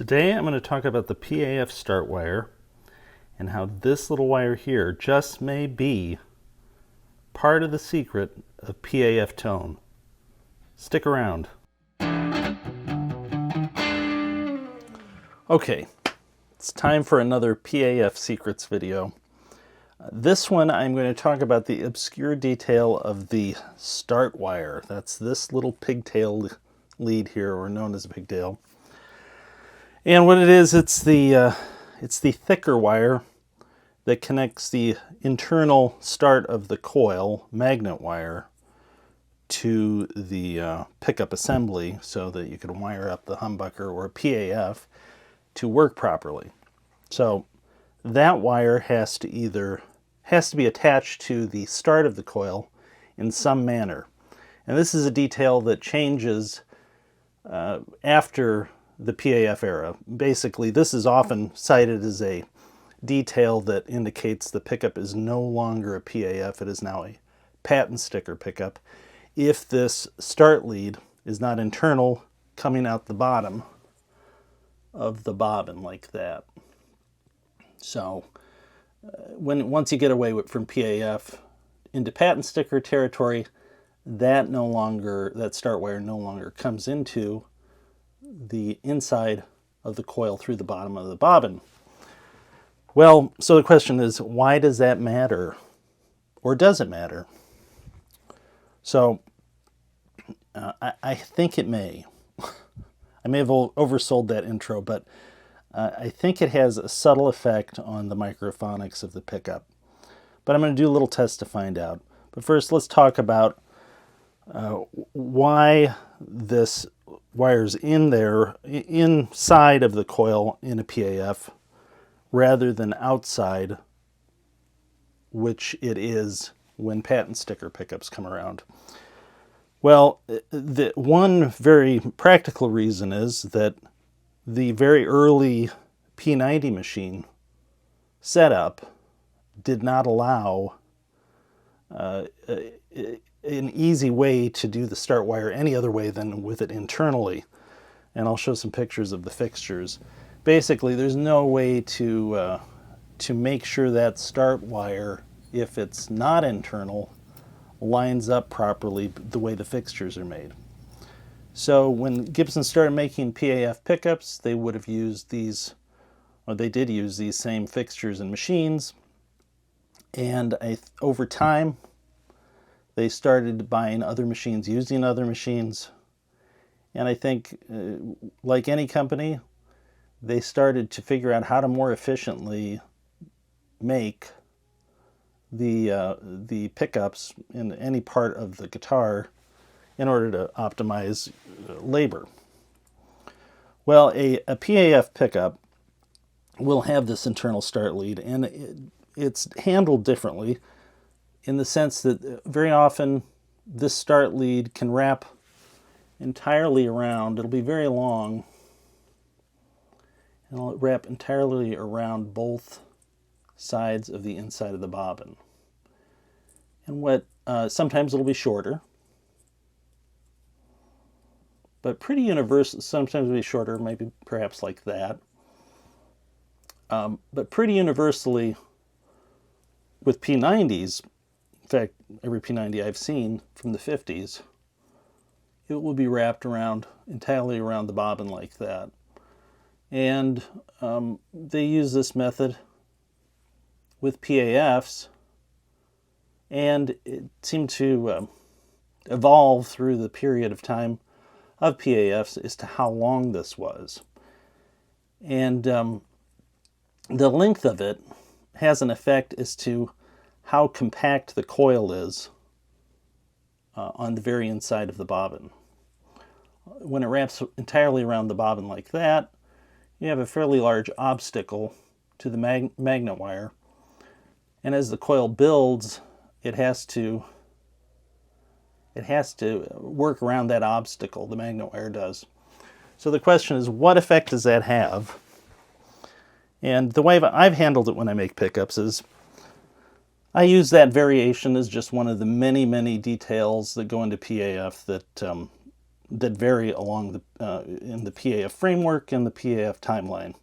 Today I'm going to talk about the PAF start wire and how this little wire here just may be part of the secret of PAF tone. Stick around. Okay, it's time for another PAF secrets video. This one I'm going to talk about the obscure detail of the start wire. That's this little pigtail lead here, or known as a pigtail. And what it is, it's the thicker wire that connects the internal start of the coil, magnet wire, to the pickup assembly so that you can wire up the humbucker or PAF to work properly. So that wire has to be attached to the start of the coil in some manner. And this is a detail that changes after the PAF era. Basically, this is often cited as a detail that indicates the pickup is no longer a PAF, it is now a patent sticker pickup, if this start lead is not internal, coming out the bottom of the bobbin like that. So once you get away from PAF into patent sticker territory, that start wire no longer comes into the inside of the coil through the bottom of the bobbin. Well, so the question is, why does that matter? Or does it matter? So I think it may. I may have oversold that intro, but I think it has a subtle effect on the microphonics of the pickup. But I'm going to do a little test to find out. But first, let's talk about why this wire's in there, inside of the coil in a PAF, rather than outside, which it is when patent sticker pickups come around. Well, the one very practical reason is that the very early P90 machine setup did not allow an easy way to do the start wire any other way than with it internally. And I'll show some pictures of the fixtures. Basically, there's no way to make sure that start wire, if it's not internal, lines up properly the way the fixtures are made. So when Gibson started making PAF pickups, they would have used these, or they did use these same fixtures and machines. And over time, they started buying other machines, using other machines. And I think, like any company, they started to figure out how to more efficiently make the pickups in any part of the guitar in order to optimize labor. Well, a PAF pickup will have this internal start lead, and it's handled differently in the sense that very often this start lead can wrap entirely around. It'll be very long, and it'll wrap entirely around both sides of the inside of the bobbin. And sometimes it'll be shorter, but pretty universal. Sometimes it'll be shorter, maybe perhaps like that. But pretty universally with P90s, in fact, every P90 I've seen from the 50s, it will be wrapped entirely around the bobbin like that. And they use this method with PAFs, and it seemed to evolve through the period of time of PAFs as to how long this was. And the length of it has an effect as to how compact the coil is on the very inside of the bobbin. When it wraps entirely around the bobbin like that, you have a fairly large obstacle to the magnet wire. And as the coil builds, it has to work around that obstacle, the magnet wire does. So the question is, what effect does that have? And the way I've handled it when I make pickups is I use that variation as just one of the many, many details that go into PAF that that vary along the in the PAF framework and the PAF timeline.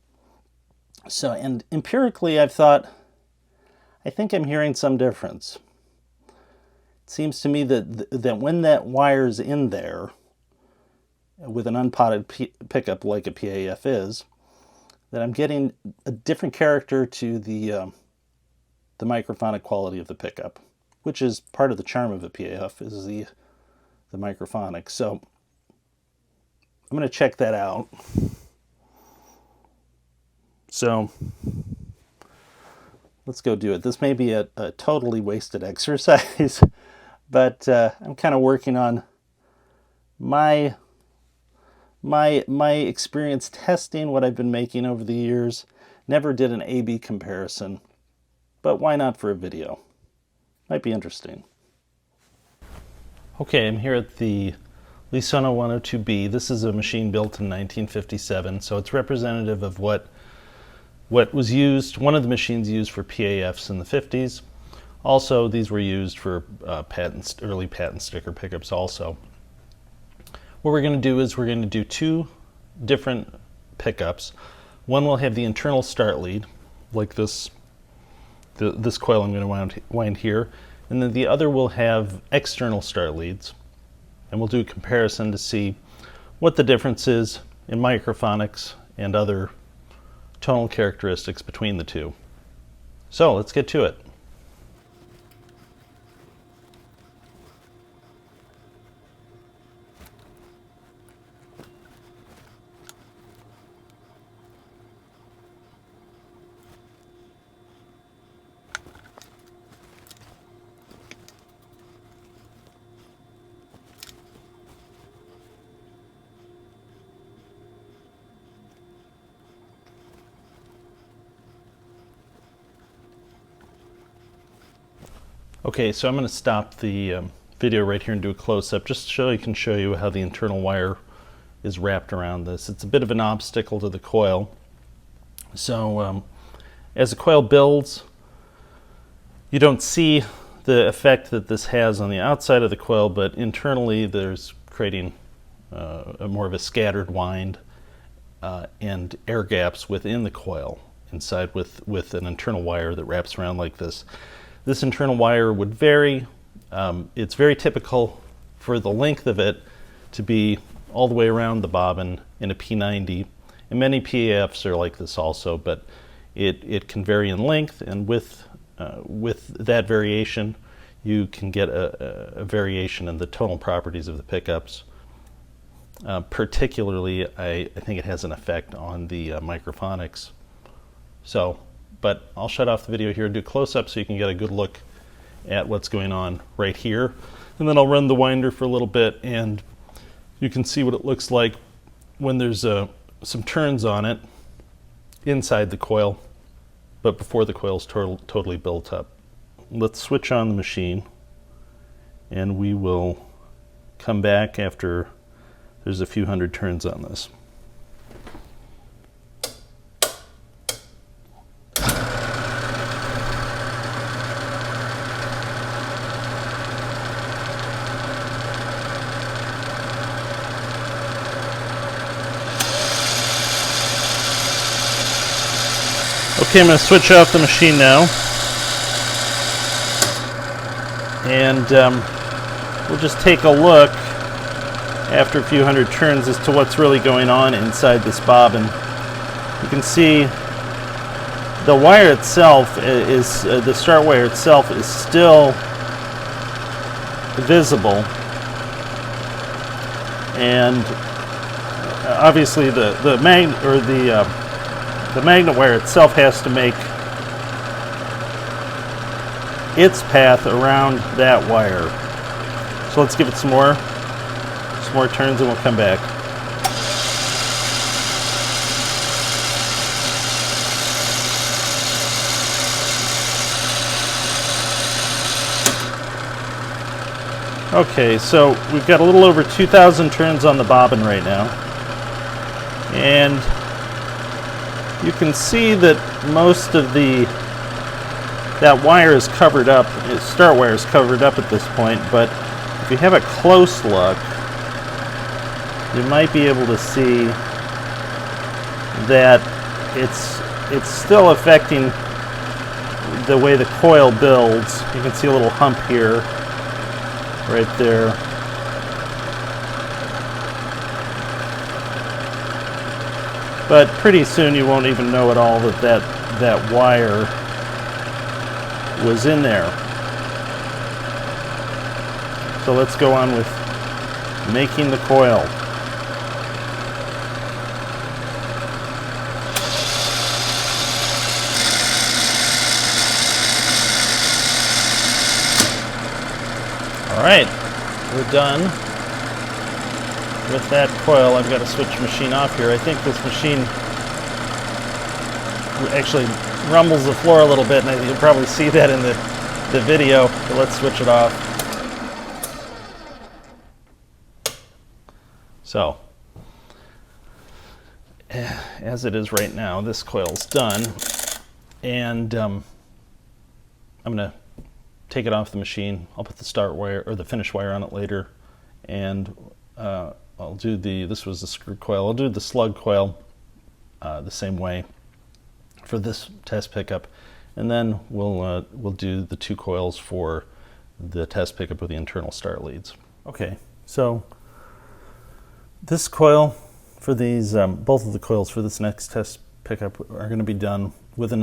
So, and empirically, I've thought, I think I'm hearing some difference. It seems to me that when that wire's in there with an unpotted pickup like a PAF is, that I'm getting a different character to the microphonic quality of the pickup, which is part of the charm of a PAF, is the microphonic. So I'm going to check that out. So let's go do it. This may be a totally wasted exercise, but I'm kind of working on my experience testing what I've been making over the years. Never did an A/B comparison, but why not for a video? Might be interesting. Okay, I'm here at the Lisono 102B. This is a machine built in 1957, so it's representative of what was used, one of the machines used for PAFs in the 50s. Also, these were used for early patent sticker pickups also. What we're going to do is we're going to do two different pickups. One will have the internal start lead, like this coil I'm going to wind here, and then the other will have external start leads. And we'll do a comparison to see what the difference is in microphonics and other tonal characteristics between the two. So let's get to it. Okay, so I'm going to stop the video right here and do a close-up just so I can show you how the internal wire is wrapped around this. It's a bit of an obstacle to the coil. So as the coil builds, you don't see the effect that this has on the outside of the coil, but internally there's creating more of a scattered wind and air gaps within the coil inside with an internal wire that wraps around like this. This internal wire would vary. It's very typical for the length of it to be all the way around the bobbin in a P90. And many PAFs are like this also, but it can vary in length, and with that variation, you can get a variation in the tonal properties of the pickups. Particularly, I think it has an effect on the microphonics. So, but I'll shut off the video here and do close-up so you can get a good look at what's going on right here. And then I'll run the winder for a little bit and you can see what it looks like when there's some turns on it inside the coil, but before the coil's totally built up. Let's switch on the machine and we will come back after there's a few hundred turns on this. Okay, I'm going to switch off the machine now, and we'll just take a look after a few hundred turns as to what's really going on inside this bobbin. You can see the wire itself is, the start wire itself is still visible, and obviously the magnet wire itself has to make its path around that wire. So let's give it some more turns and we'll come back. Okay, so we've got a little over 2,000 turns on the bobbin right now, and you can see that most of that wire is covered up, start wire is covered up at this point, but if you have a close look, you might be able to see that it's still affecting the way the coil builds. You can see a little hump here, right there. But pretty soon you won't even know at all that wire was in there. So let's go on with making the coil. All right, we're done with that coil. I've got to switch the machine off here. I think this machine actually rumbles the floor a little bit, and you'll probably see that in the video. So let's switch it off. So, as it is right now, this coil's done, and I'm going to take it off the machine. I'll put the start wire or the finish wire on it later, and I'll do this was the screw coil. I'll do the slug coil the same way for this test pickup, and then we'll do the 2 coils for the test pickup with the internal start leads. Okay, so this coil for these, both of the coils for this next test pickup are going to be done with an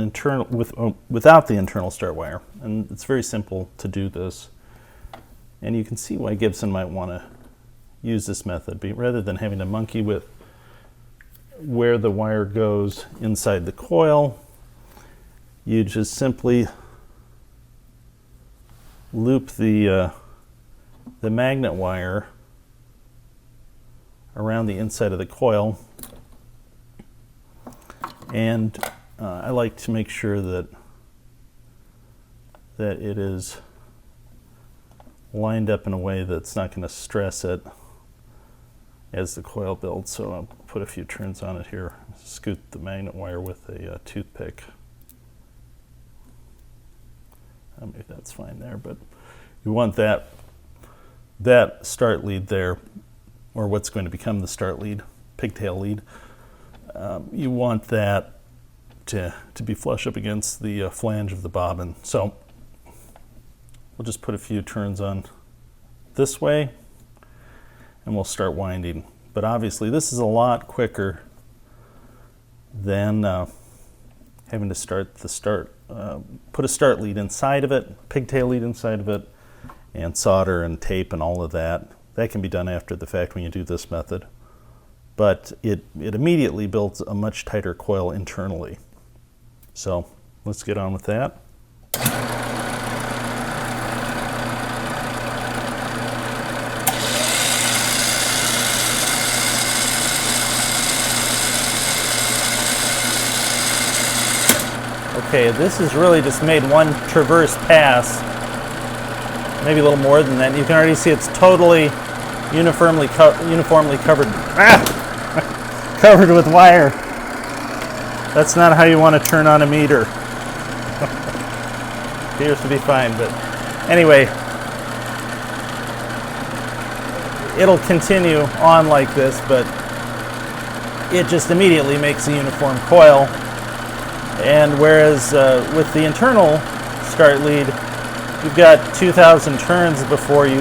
without the internal start wire, and it's very simple to do this. And you can see why Gibson might want to use this method, rather than having to monkey with where the wire goes inside the coil. You just simply loop the magnet wire around the inside of the coil, and I like to make sure that it is lined up in a way that's not going to stress it as the coil builds. So I'll put a few turns on it here, scoot the magnet wire with a toothpick. Maybe that's fine there, but you want that start lead there, or what's going to become the start lead, pigtail lead. You want that to be flush up against the flange of the bobbin. So we'll just put a few turns on this way, and we'll start winding. But obviously this is a lot quicker than having to put a start lead inside of it, pigtail lead inside of it, and solder and tape and all of that. That can be done after the fact when you do this method. But it immediately builds a much tighter coil internally. So let's get on with that. Okay, this has really just made one traverse pass, maybe a little more than that. You can already see it's totally uniformly covered, covered with wire. That's not how you want to turn on a meter. Appears to be fine, but anyway, it'll continue on like this, but it just immediately makes a uniform coil. And whereas with the internal start lead, you've got 2,000 turns before you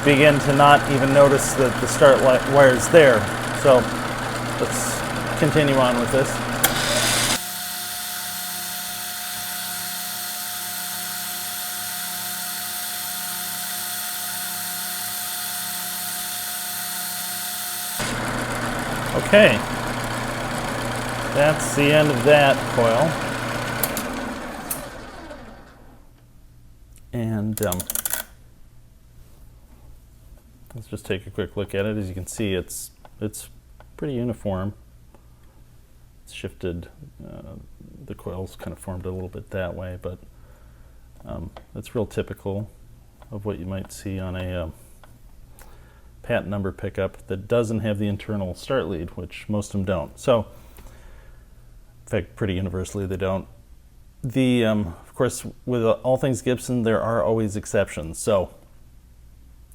begin to not even notice that the start wire is there. So let's continue on with this. Okay, that's the end of that coil. And let's just take a quick look at it. As you can see, it's pretty uniform. It's shifted, the coil's kind of formed a little bit that way, but that's real typical of what you might see on a patent number pickup that doesn't have the internal start lead, which most of them don't. So, in fact, pretty universally they don't. Of course, with all things Gibson, there are always exceptions. So,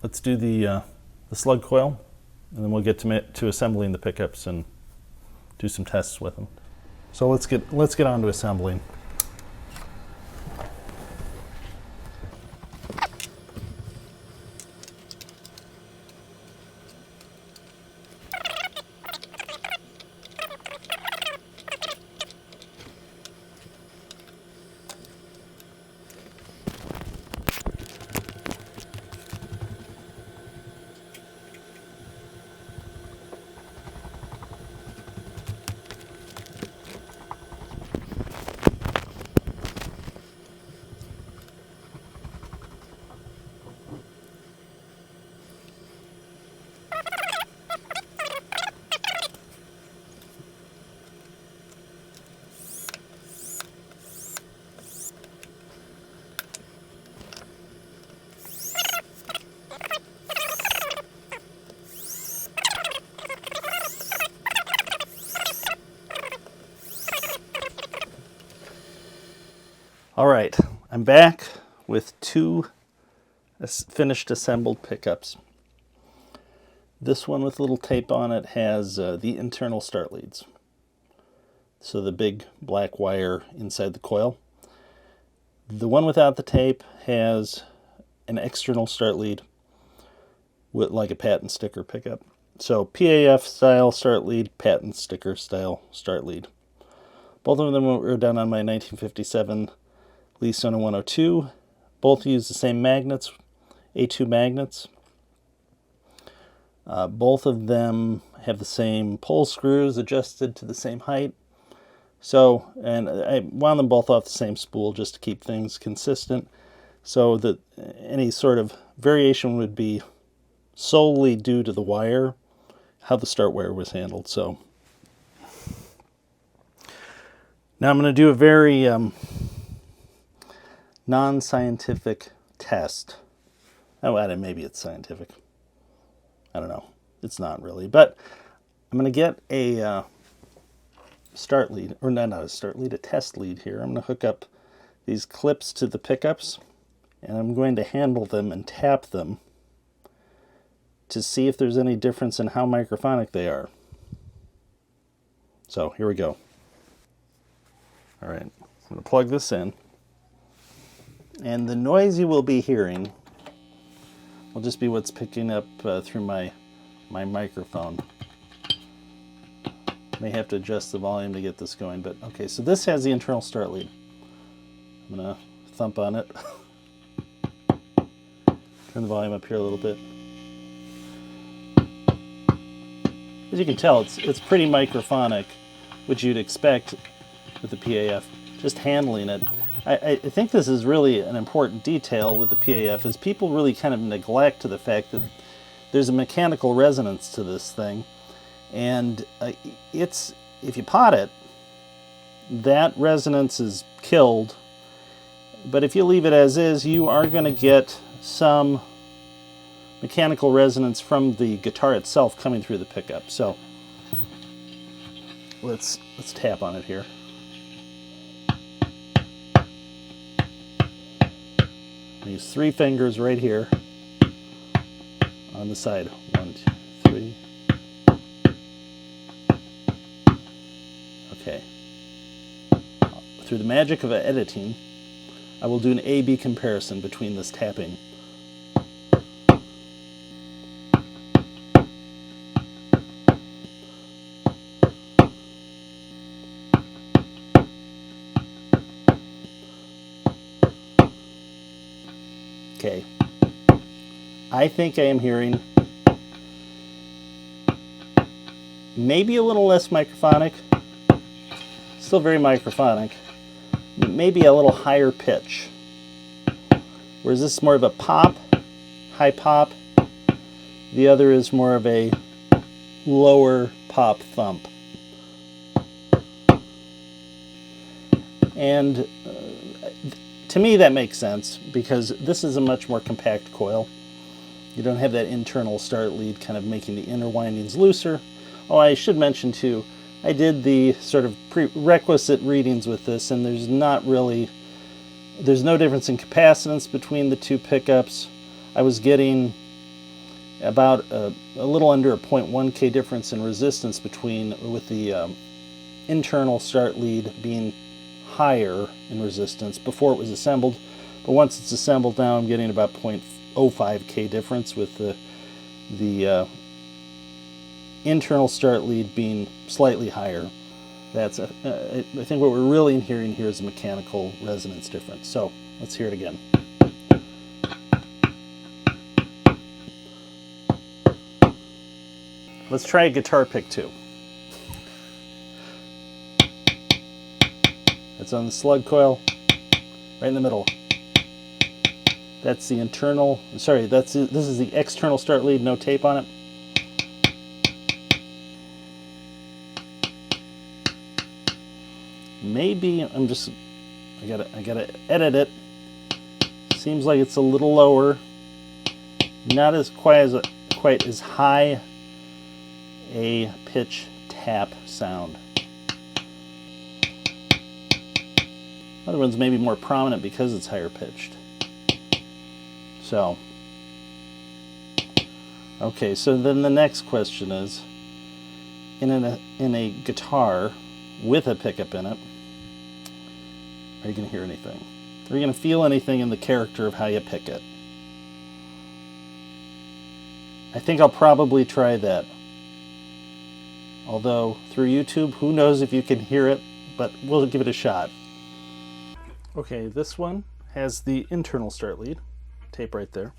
let's do the slug coil, and then we'll get to assembling the pickups and do some tests with them. So let's get on to assembling. All right, I'm back with two finished assembled pickups. This one with little tape on it has the internal start leads. So the big black wire inside the coil. The one without the tape has an external start lead with like a patent sticker pickup. So PAF style start lead, patent sticker style start lead. Both of them were done on my 1957 Lee Sona 102. Both use the same magnets, A2 magnets. Both of them have the same pull screws adjusted to the same height. So, and I wound them both off the same spool just to keep things consistent, so that any sort of variation would be solely due to the wire, how the start wire was handled. So now I'm going to do a very non-scientific test. Oh, maybe it's scientific. I don't know. It's not really. But I'm going to get a start lead, or not a start lead, a test lead here. I'm going to hook up these clips to the pickups, and I'm going to handle them and tap them to see if there's any difference in how microphonic they are. So here we go. All right, I'm going to plug this in. And the noise you will be hearing will just be what's picking up through my microphone. May have to adjust the volume to get this going, but okay, so this has the internal start lead. I'm gonna thump on it. Turn the volume up here a little bit. As you can tell, it's pretty microphonic, which you'd expect with the PAF. Just handling it. I think this is really an important detail with the PAF, is people really kind of neglect the fact that there's a mechanical resonance to this thing, and if you pot it, that resonance is killed, but if you leave it as is, you are going to get some mechanical resonance from the guitar itself coming through the pickup. So let's tap on it here. Use 3 fingers right here on the side. 1, 2, 3. Okay. Through the magic of editing, I will do an A-B comparison between this tapping. Okay, I think I am hearing maybe a little less microphonic, still very microphonic, but maybe a little higher pitch. Whereas this is more of a pop, high pop, the other is more of a lower pop thump. And to me, that makes sense, because this is a much more compact coil. You don't have that internal start lead kind of making the inner windings looser. Oh, I should mention too, I did the sort of prerequisite readings with this, and there's no difference in capacitance between the two pickups. I was getting about a little under a 0.1K difference in resistance with the internal start lead being higher in resistance before it was assembled. But once it's assembled now, I'm getting about 0.05K difference with the internal start lead being slightly higher. That's I think what we're really hearing here is a mechanical resonance difference. So let's hear it again. Let's try a guitar pick too. That's on the slug coil, right in the middle. That's the internal, sorry, this is the external start lead, no tape on it. Maybe I gotta edit it. Seems like it's a little lower. Not as quite as high a pitch tap sound. Other ones may be more prominent because it's higher pitched. So, okay, so then the next question is, in a guitar with a pickup in it, are you going to hear anything? Are you going to feel anything in the character of how you pick it? I think I'll probably try that. Although, through YouTube, who knows if you can hear it, but we'll give it a shot. Okay, this one has the internal start lead, tape right there.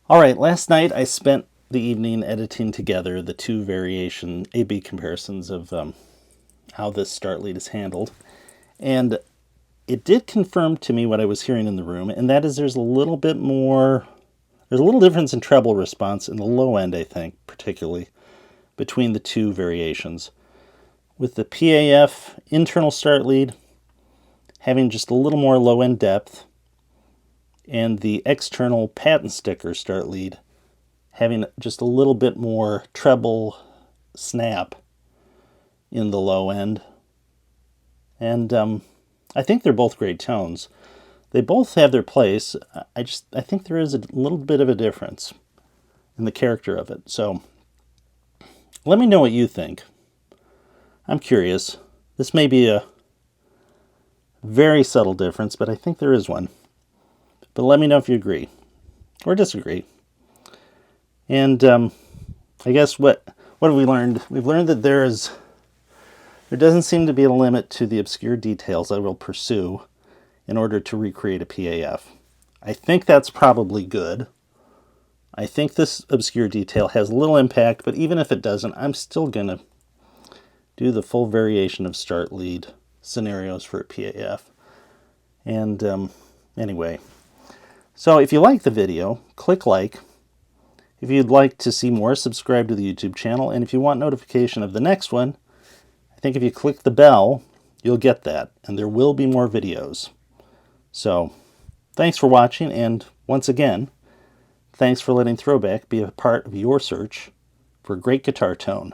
All right, last night I spent the evening editing together the two variation A-B comparisons of how this start lead is handled. And it did confirm to me what I was hearing in the room, and that is there's a little difference in treble response in the low end, I think, particularly, between the two variations. With the PAF internal start lead having just a little more low end depth, and the external patent sticker start lead having just a little bit more treble snap in the low end. And I think they're both great tones. They both have their place. I think there is a little bit of a difference in the character of it. So let me know what you think. I'm curious. This may be a very subtle difference, but I think there is one. But let me know if you agree or disagree. And I guess what have we learned? We've learned that there doesn't seem to be a limit to the obscure details I will pursue in order to recreate a PAF. I think that's probably good. I think this obscure detail has little impact, but even if it doesn't, I'm still going to do the full variation of start lead scenarios for a PAF. And anyway, so if you like the video, click like. If you'd like to see more, subscribe to the YouTube channel. And if you want notification of the next one, I think if you click the bell, you'll get that. And there will be more videos. So thanks for watching. And once again, thanks for letting Throwback be a part of your search for great guitar tone.